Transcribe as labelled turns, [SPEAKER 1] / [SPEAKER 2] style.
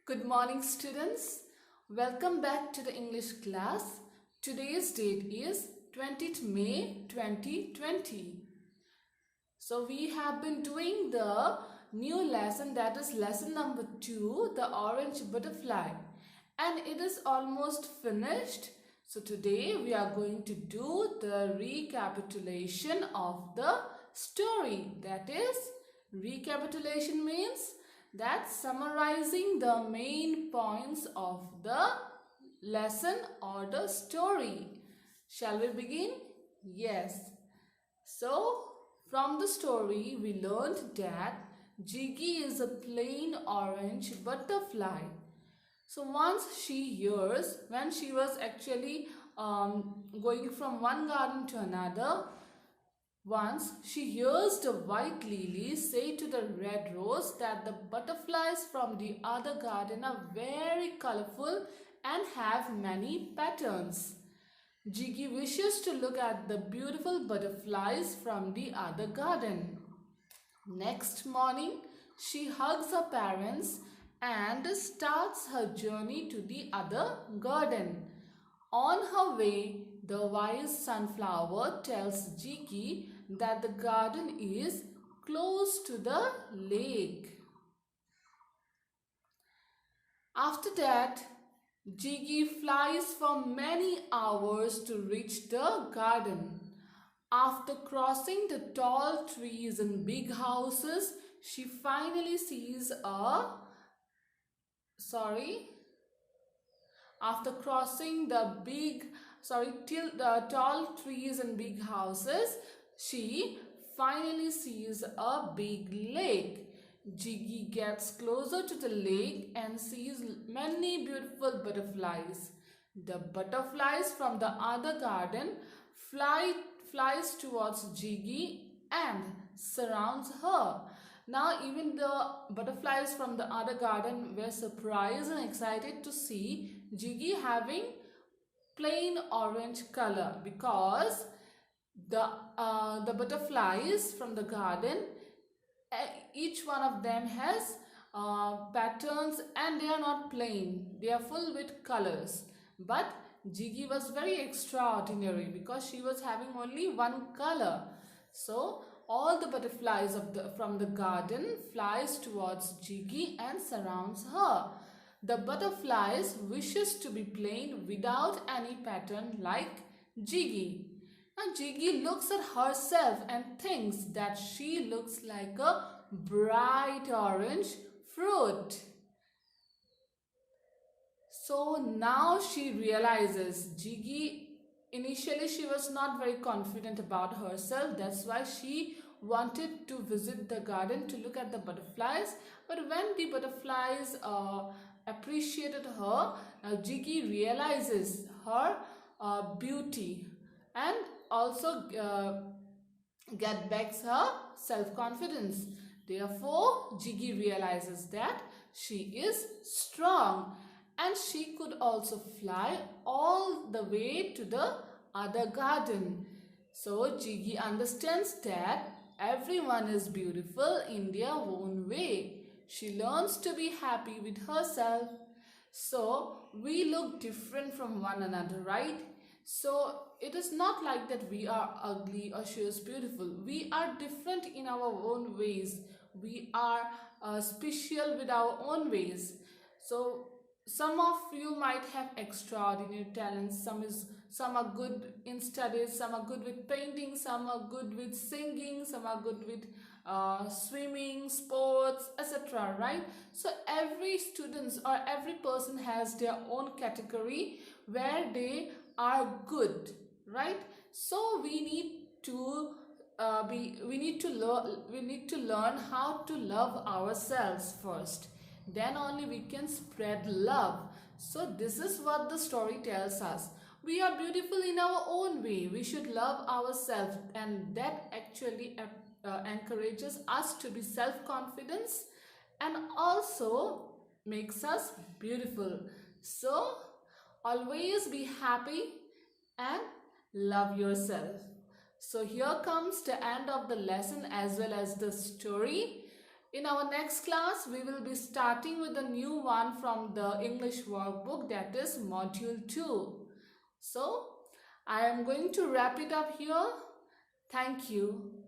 [SPEAKER 1] Good morning, students. Welcome back to the English class. Today's date is 20th May 2020. So we have been doing the new lesson, that is lesson number 2, the orange butterfly. And it is almost finished. So today we are going to do the recapitulation of the story. That is, recapitulation means that summarizing the main points of the lesson or the story. Shall we begin? Yes. So, from the story we learned that Jiggy is a plain orange butterfly. So once when she was actually going from one garden to another, once she hears the white lily say to the red rose that the butterflies from the other garden are very colorful and have many patterns. Jiggy wishes to look at the beautiful butterflies from the other garden. Next morning, she hugs her parents and starts her journey to the other garden. On her way, the wise sunflower tells Jiggy that the garden is close to the lake. After that, Jiggy flies for many hours to reach the garden. After crossing the tall trees and big houses, she finally sees after crossing the tall trees and big houses, she finally sees a big lake. Jiggy gets closer to the lake and sees many beautiful butterflies. The butterflies from the other garden flies towards Jiggy and surrounds her. Now even the butterflies from the other garden were surprised and excited to see Jiggy having plain orange color, because the butterflies from the garden, each one of them has patterns, and they are not plain, they are full with colors. But Jiggy was very extraordinary because she was having only one color. So all the butterflies from the garden flies towards Jiggy and surrounds her. The butterflies wishes to be plain without any pattern like Jiggy. Now Jiggy looks at herself and thinks that she looks like a bright orange fruit. So now she realizes initially she was not very confident about herself. That's why she wanted to visit the garden to look at the butterflies. But when the butterflies appreciated her, Jiggy realizes her beauty and also get back her self-confidence. Therefore, Jiggy realizes that she is strong and she could also fly all the way to the other garden. So Jiggy understands that everyone is beautiful in their own way. She learns to be happy with herself. So we look different from one another, right? So it is not like that we are ugly or she is beautiful. We are different in our own ways. We are special with our own ways. So some of you might have extraordinary talents. Some are good in studies, some are good with painting, some are good with singing, some are good with swimming, sports, etc. Right? So every student or every person has their own category where they are good, right? So we need to learn how to love ourselves first. Then only we can spread love. So this is what the story tells us. We are beautiful in our own way. We should love ourselves, and that actually encourages us to be self-confident and also makes us beautiful. So always be happy and love yourself. So here comes the end of the lesson as well as the story. In our next class, we will be starting with a new one from the English workbook, that is Module 2. So, I am going to wrap it up here. Thank you.